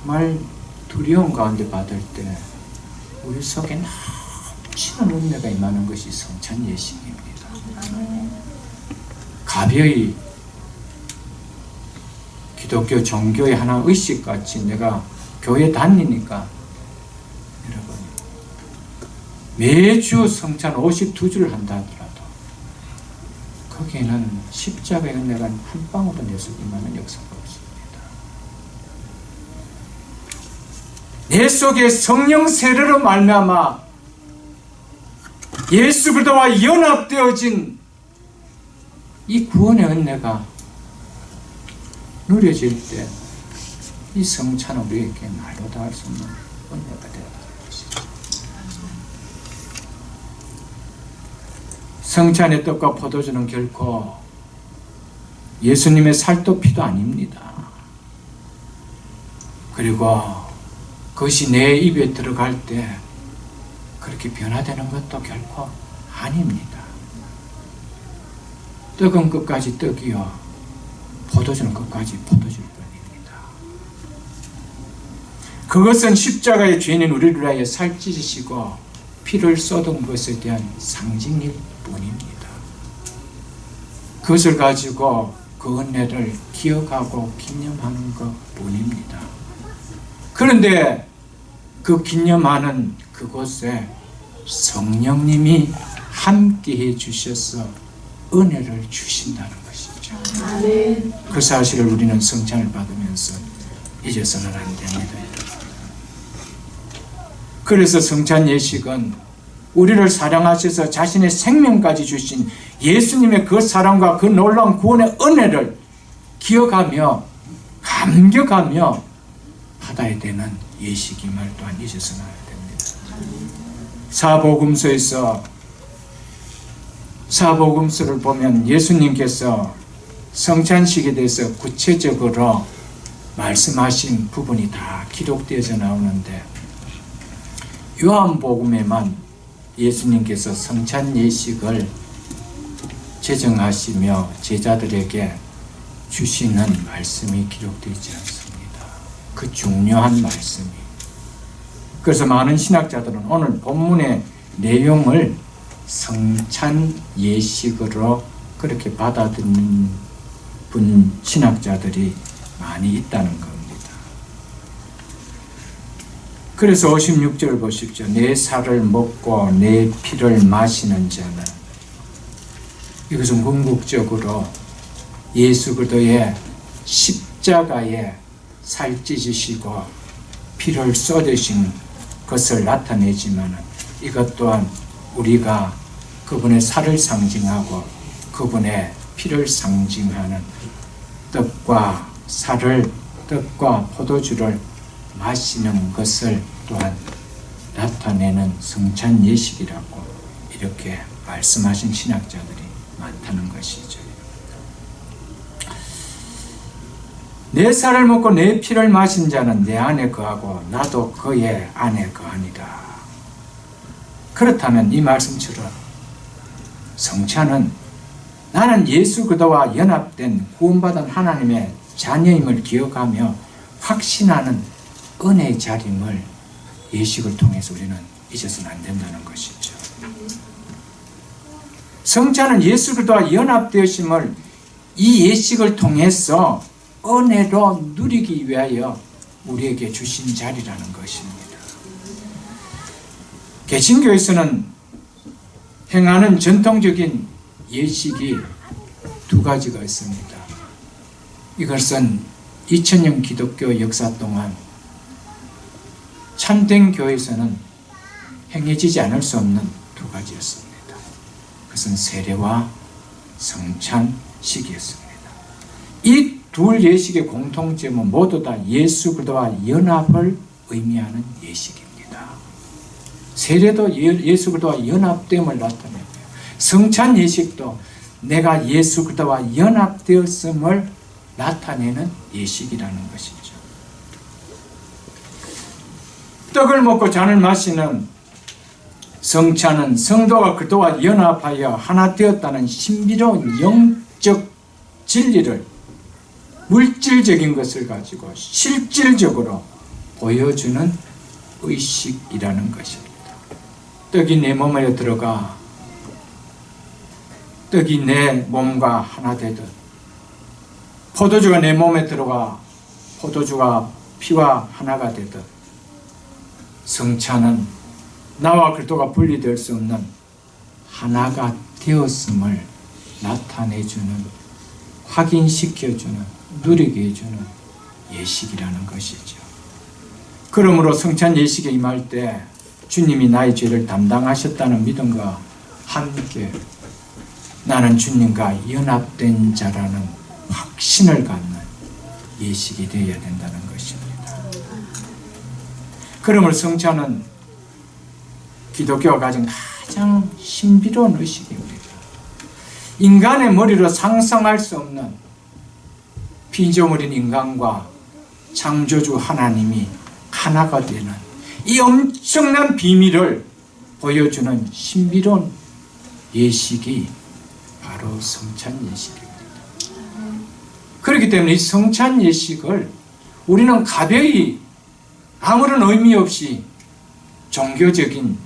정말 두려움 가운데 받을 때 우리 속에 넘치는 은혜가 임하는 것이 성찬 예식입니다. 가벼이 기독교 종교의 하나 의식같이 내가 교회 다니니까 여러분 매주 성찬 52주를 한다 하더라도 거기에는 십자가의 은혜가 한 방울도 내 속에 임하는 역사가 없습니다. 내 속에 성령 세례로 말미암아 예수 그리스도와 연합되어진 이 구원의 은혜가 누려질 때 이 성찬은 우리에게 말로 다 할 수 없는 은혜가 되었다는 것이죠. 성찬의 떡과 포도주는 결코 예수님의 살도 피도 아닙니다. 그리고 그것이 내 입에 들어갈 때 그렇게 변화되는 것도 결코 아닙니다. 떡은 끝까지 떡이요, 포도주는 끝까지 포도주일 뿐입니다. 그것은 십자가의 죄인인 우리를 위하여 살찌시고 피를 쏟은 것에 대한 상징일 뿐입니다. 그것을 가지고 그 은혜를 기억하고 기념하는 것 뿐입니다. 그런데 그 기념하는 그곳에 성령님이 함께해 주셔서 은혜를 주신다는 것이죠. 그 사실을 우리는 성찬을 받으면서 잊어서는 안 됩니다. 그래서 성찬 예식은 우리를 사랑하셔서 자신의 생명까지 주신 예수님의 그 사랑과 그 놀라운 구원의 은혜를 기억하며 감격하며 받아야 되는 예식임을 또한 잊어서는 안 됩니다. 사복음서를 보면 예수님께서 성찬식에 대해서 구체적으로 말씀하신 부분이 다 기록되어져 나오는데, 요한복음에만 예수님께서 성찬 예식을 제정하시며 제자들에게 주시는 말씀이 기록되지 않습니다. 그 중요한 말씀이. 그래서 많은 신학자들은 오늘 본문의 내용을 성찬 예식으로 그렇게 받아들이는 신학자들이 많이 있다는 겁니다. 그래서 56절 보십시오. 내 살을 먹고 내 피를 마시는 자는, 이것은 궁극적으로 예수 그리스도의 십자가에 살찌시고 피를 쏟으신 것을 나타내지만, 이것 또한 우리가 그분의 살을 상징하고 그분의 피를 상징하는 떡과 포도주를 마시는 것을 또한 나타내는 성찬 예식이라고 이렇게 말씀하신 신학자들이 많다는 것이죠. 내 살을 먹고 내 피를 마신 자는 내 안에 거하고 나도 그의 안에 거하니라. 그렇다면 이 말씀처럼 성찬은 나는 예수 그리스도와 연합된 구원받은 하나님의 자녀임을 기억하며 확신하는 은혜의 자림을 예식을 통해서 우리는 잊어서는 안 된다는 것이죠. 성찬은 예수 그리스도와 연합되었음을 이 예식을 통해서 은혜로 누리기 위하여 우리에게 주신 자리라는 것입니다. 개신교에서는 행하는 전통적인 예식이 두 가지가 있습니다. 이것은 2000년 기독교 역사 동안 참된 교회에서는 행해지지 않을 수 없는 두 가지였습니다. 그것은 세례와 성찬식이었습니다. 이 둘 예식의 공통점은 모두 다 예수 그리스도와 연합을 의미하는 예식입니다. 세례도 예수 그리스도와 연합됨을 나타내고요. 성찬 예식도 내가 예수 그리스도와 연합되었음을 나타내는 예식이라는 것이죠. 떡을 먹고 잔을 마시는 성찬은 성도가 그리스도와 연합하여 하나 되었다는 신비로운 영적 진리를, 물질적인 것을 가지고 실질적으로 보여주는 의식이라는 것입니다. 떡이 내 몸에 들어가 떡이 내 몸과 하나 되듯, 포도주가 내 몸에 들어가 포도주가 피와 하나가 되듯, 성찬은 나와 그리스도가 분리될 수 없는 하나가 되었음을 나타내주는, 확인시켜주는, 누리게 해주는 예식이라는 것이죠. 그러므로 성찬 예식에 임할 때 주님이 나의 죄를 담당하셨다는 믿음과 함께 나는 주님과 연합된 자라는 확신을 갖는 예식이 되어야 된다는 것입니다. 그러므로 성찬은 기독교가 가진 가장 신비로운 의식입니다. 인간의 머리로 상상할 수 없는 피조물인 인간과 창조주 하나님이 하나가 되는 이 엄청난 비밀을 보여주는 신비로운 예식이 바로 성찬 예식입니다. 그렇기 때문에 이 성찬 예식을 우리는 가벼이 아무런 의미 없이 종교적인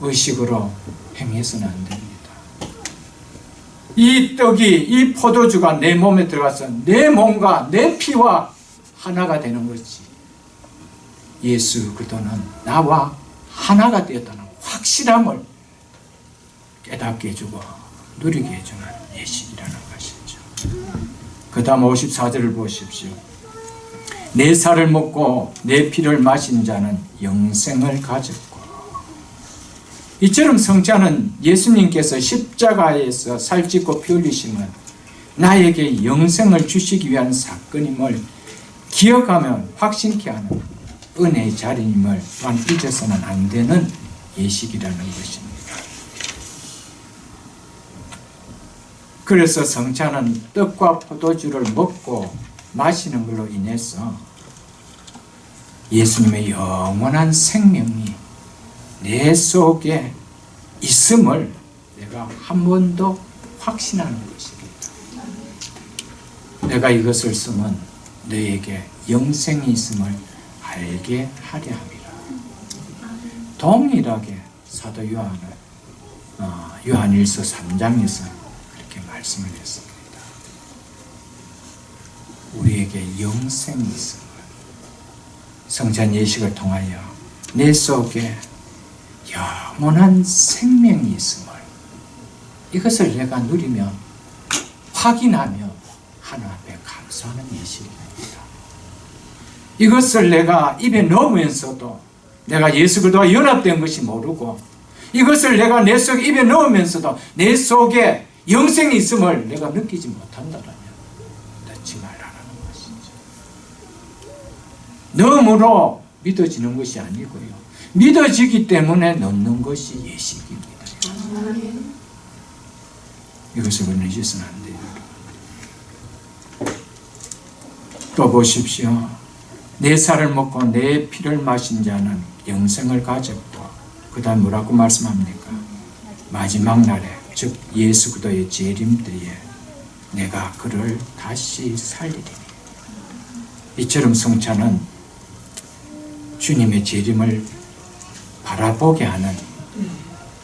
의식으로 행해서는 안 됩니다. 이 떡이, 이 포도주가 내 몸에 들어가서 내 몸과 내 피와 하나가 되는 것이 예수 그리스도는 나와 하나가 되었다는 확실함을 깨닫게 해주고 누리게 해주는 예식이라는 것이죠. 그 다음 54절을 보십시오. 내 살을 먹고 내 피를 마신 자는 영생을 가졌고. 이처럼 성찬은 예수님께서 십자가에서 살찌고 피 흘리심은 나에게 영생을 주시기 위한 사건임을 기억하며 확신케 하는 은혜의 자리임을 또한 잊어서는 안 되는 예식이라는 것입니다. 그래서 성찬은 떡과 포도주를 먹고 마시는 걸로 인해서 예수님의 영원한 생명이 내 속에 있음을 내가 한 번 더 확신하는 것입니다. 내가 이것을 쓰면 너에게 영생이 있음을 알게 하려 함이라. 동일하게 사도 요한일서 3장에서 그렇게 말씀을 했습니다. 우리에게 영생이 있음을, 성찬 예식을 통하여 내 속에 영원한 생명이 있음을, 이것을 내가 누리며 확인하며 하나님 앞에 감사하는 예식입니다. 이것을 내가 입에 넣으면서도 내가 예수 그리스도와 연합된 것이 모르고, 이것을 내가 내 속에 입에 넣으면서도 내 속에 영생이 있음을 내가 느끼지 못한다면 넣지 말라는 것이죠. 넣음으로 믿어지는 것이 아니고요, 믿어지기 때문에 넣는 것이 예식입니다. 이것을 우리는 잊어서는 안 돼요. 또 보십시오. 내 살을 먹고 내 피를 마신 자는 영생을 가졌고, 그 다음 뭐라고 말씀합니까? 마지막 날에, 즉 예수 그리스도의 재림 때에 내가 그를 다시 살리리니. 이처럼 성찬은 주님의 재림을 바라보게 하는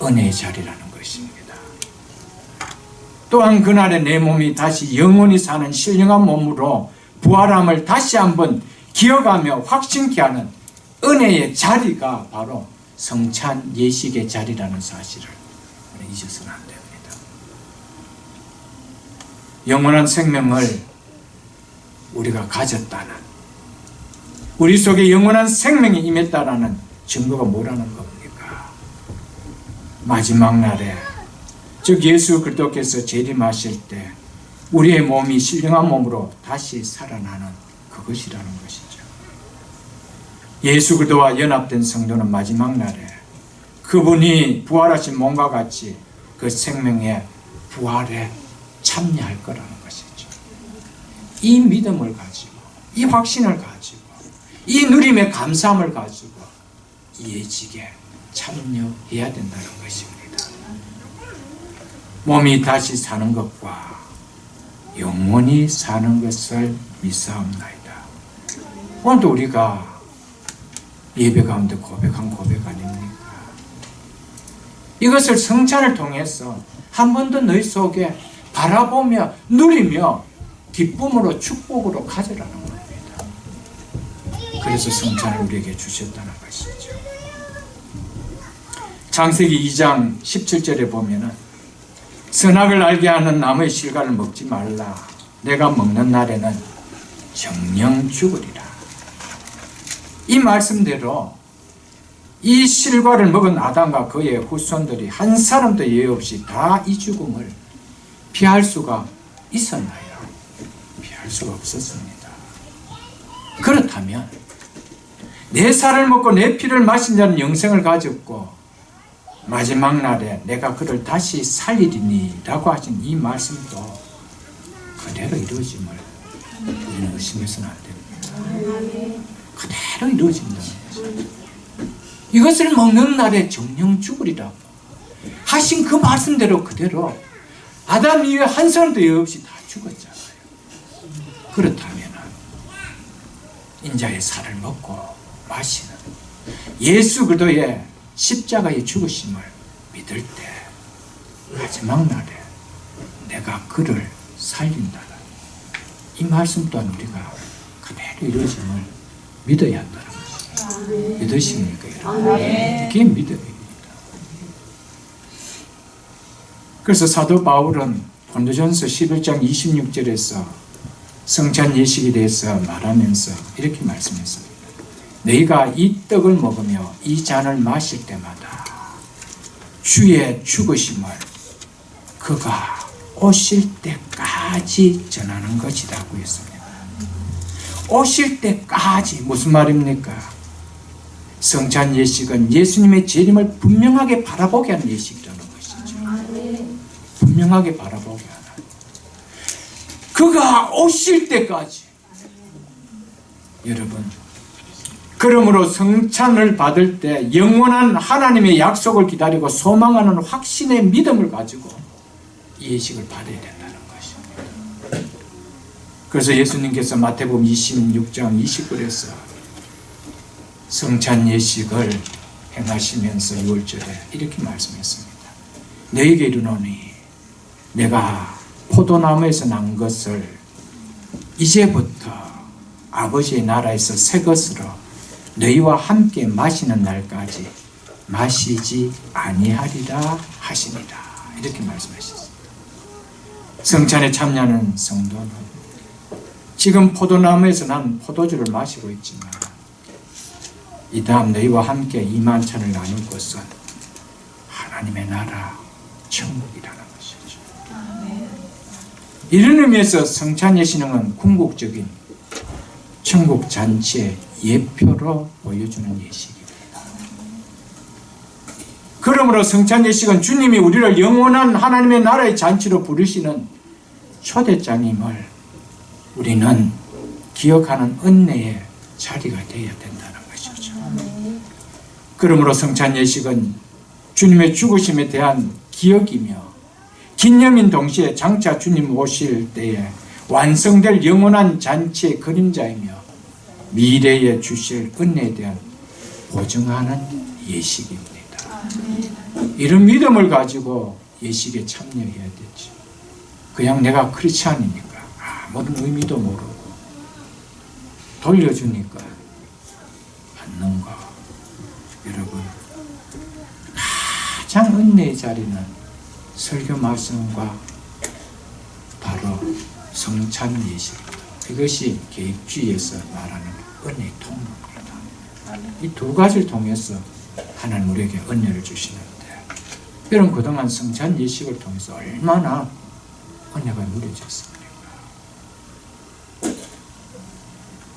은혜의 자리라는 것입니다. 또한 그날에 내 몸이 다시 영원히 사는 신령한 몸으로 부활함을 다시 한번 기억하며 확신케 하는 은혜의 자리가 바로 성찬 예식의 자리라는 사실을 잊어서는 안 됩니다. 영원한 생명을 우리가 가졌다는, 우리 속에 영원한 생명이 임했다라는 증거가 뭐라는 겁니까? 마지막 날에, 즉 예수 그리스도께서 재림하실 때 우리의 몸이 신령한 몸으로 다시 살아나는 그것이라는 것이죠. 예수 그리스도와 연합된 성도는 마지막 날에 그분이 부활하신 몸과 같이 그 생명의 부활에 참여할 거라는 것이죠. 이 믿음을 가지고, 이 확신을 가지고, 이 누림의 감사함을 가지고 이 예식에 참여해야 된다는 것입니다. 몸이 다시 사는 것과 영원히 사는 것을 믿사옵나이다. 오늘도 우리가 예배 가운데 고백한 고백 아닙니까? 이것을 성찬을 통해서 한 번 더 너희 속에 바라보며 누리며 기쁨으로 축복으로 가져라는 겁니다. 그래서 성찬을 우리에게 주셨다는 것이죠. 창세기 2장 17절에 보면은 선악을 알게 하는 나무의 실과를 먹지 말라. 내가 먹는 날에는 정령 죽으리라. 이 말씀대로 이 실과를 먹은 아담과 그의 후손들이 한 사람도 예외 없이 다 이 죽음을 피할 수가 있었나요? 피할 수가 없었습니다. 그렇다면 내 살을 먹고 내 피를 마신 자는 영생을 가졌고 마지막 날에 내가 그를 다시 살리리니 라고 하신 이 말씀도 그대로 이루어짐을 우리는 의심해서는 안 됩니다. 그대로 이루어진다는 것입니다. 이것을 먹는 날에 정령 죽으리라고 하신 그 말씀대로 그대로 아담 이후에 한 사람도 없이 다 죽었잖아요. 그렇다면 인자의 살을 먹고 마시는 예수 그리스도의 십자가의 죽으심을 믿을 때 마지막 날에 내가 그를 살린다는 이 말씀 또한 우리가 그대로 이루어짐을 믿어야 한다는 것입니다. 믿으십니까? 이게 믿음입니다. 그래서 사도 바울은 고린도전서 11장 26절에서 성찬 예식에 대해서 말하면서 이렇게 말씀했습니다. 너희가 이 떡을 먹으며 이 잔을 마실 때마다 주의 죽으심을 그가 오실 때까지 전하는 것이라고 했습니다. 오실 때까지 무슨 말입니까? 성찬 예식은 예수님의 재림을 분명하게 바라보게 하는 예식이라는 것이죠. 분명하게 바라보게 하는. 그가 오실 때까지. 여러분, 그러므로 성찬을 받을 때 영원한 하나님의 약속을 기다리고 소망하는 확신의 믿음을 가지고 이 예식을 받아야 된다는 것입니다. 그래서 예수님께서 마태복음 26장 20절에서 성찬 예식을 행하시면서 6월절에 이렇게 말씀했습니다. 너희에게 이르노니 내가 포도나무에서 난 것을 이제부터 아버지의 나라에서 새 것으로 너희와 함께 마시는 날까지 마시지 아니하리라 하시니라. 이렇게 말씀하셨습니다. 성찬에 참여하는 성도는 지금 포도나무에서 난 포도주를 마시고 있지만 이 다음 너희와 함께 이 만찬을 나눌 것은 하나님의 나라 천국이라는 것이죠. 이런 의미에서 성찬 예식은 궁극적인 천국 잔치의 예표로 보여주는 예식입니다. 그러므로 성찬 예식은 주님이 우리를 영원한 하나님의 나라의 잔치로 부르시는 초대장임을 우리는 기억하는 은혜의 자리가 되어야 된다는 것이죠. 그러므로 성찬 예식은 주님의 죽으심에 대한 기억이며 기념인 동시에 장차 주님 오실 때에 완성될 영원한 잔치의 그림자이며 미래에 주실 은혜에 대한 보증하는 예식입니다. 이런 믿음을 가지고 예식에 참여해야 되죠. 그냥 내가 크리스찬이니까 아무런 의미도 모르고 돌려주니까 받는 거. 여러분, 가장 은혜의 자리는 설교 말씀과 바로 성찬 예식입니다. 이것이 계획주의에서 말하는 은혜의 통로입니다. 이 두 가지를 통해서 하나님 우리에게 은혜를 주시는데, 여러분 그동안 성찬 예식을 통해서 얼마나 은혜가 누려졌습니까?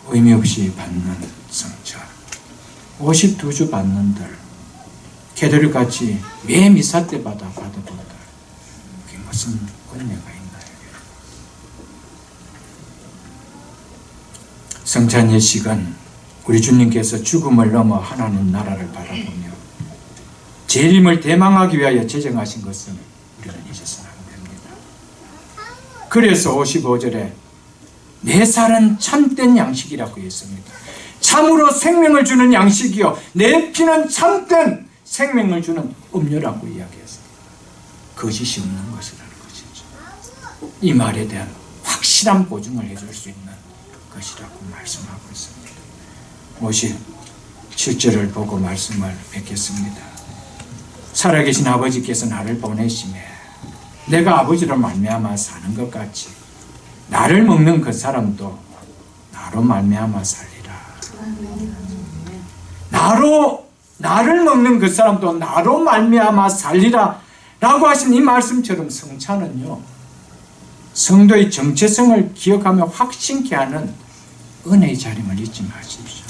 의미 없이 받는 성찬, 52주 받는들, 개들같이 매 미사 때마다 받아본들, 그게 무슨 은혜가 있나요? 성찬 예식은 우리 주님께서 죽음을 넘어 하나님 나라를 바라보며 재림을 대망하기 위하여 제정하신 것은 우리는 잊어서는 안 됩니다. 그래서 55절에 내 살은 참된 양식이라고 했습니다. 참으로 생명을 주는 양식이요 내 피는 참된 생명을 주는 음료라고 이야기했습니다. 거짓이 없는 것이라는 것이죠. 이 말에 대한 확실한 보증을 해줄 수 있는 것이라고 말씀하고 있습니다. 57절을 보고 말씀을 뵙겠습니다. 살아계신 아버지께서 나를 보내시매 내가 아버지로 말미암아 사는 것 같이 나를 먹는 그 사람도 나로 말미암아 살리라. 나를 먹는 그 사람도 나로 말미암아 살리라 라고 하신 이 말씀처럼 성찬은요 성도의 정체성을 기억하며 확신케 하는 은혜의 자림을 잊지 마십시오.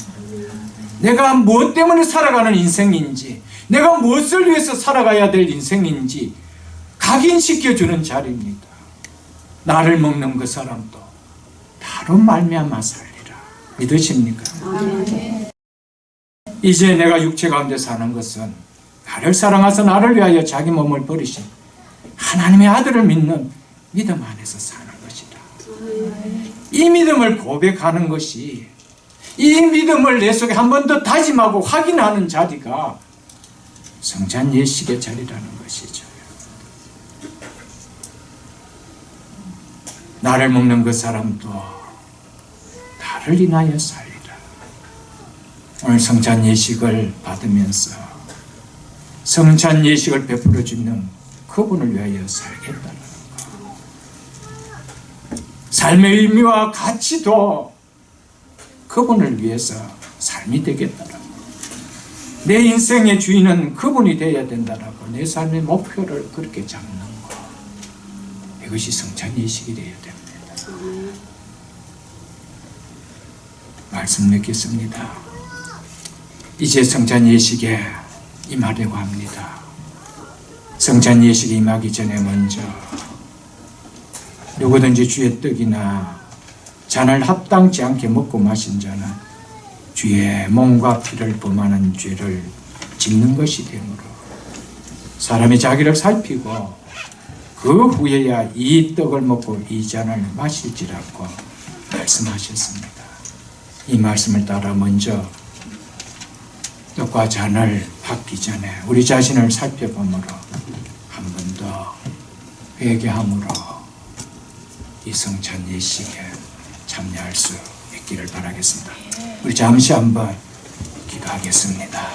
내가 무엇 때문에 살아가는 인생인지, 내가 무엇을 위해서 살아가야 될 인생인지 각인시켜주는 자리입니다. 나를 먹는 그 사람도 나로 말미암아 살리라. 믿으십니까? 이제 내가 육체 가운데 사는 것은 나를 사랑하사 나를 위하여 자기 몸을 버리신 하나님의 아들을 믿는 믿음 안에서 사는 것이다. 이 믿음을 고백하는 것이, 이 믿음을 내 속에 한 번 더 다짐하고 확인하는 자리가 성찬 예식의 자리라는 것이죠. 나를 먹는 그 사람도 나를 인하여 살리라. 오늘 성찬 예식을 받으면서 성찬 예식을 베풀어 주는 그분을 위하여 살겠다는 것. 삶의 의미와 가치도 그분을 위해서 삶이 되겠다는 것. 내 인생의 주인은 그분이 되어야 된다라고 내 삶의 목표를 그렇게 잡는 것. 이것이 성찬 예식이 되어야 됩니다. 말씀 맺겠습니다. 이제 성찬 예식에 임하려고 합니다. 성찬 예식에 임하기 전에 먼저 누구든지 주의 떡이나 잔을 합당치 않게 먹고 마신 자는 주의 몸과 피를 범하는 죄를 짓는 것이 되므로 사람이 자기를 살피고 그 후에야 이 떡을 먹고 이 잔을 마실지라고 말씀하셨습니다. 이 말씀을 따라 먼저 떡과 잔을 받기 전에 우리 자신을 살펴보므로 한 번 더 회개함으로 이 성찬 예식에 참여할 수 있기를 바라겠습니다. 우리 잠시 한번 기도하겠습니다.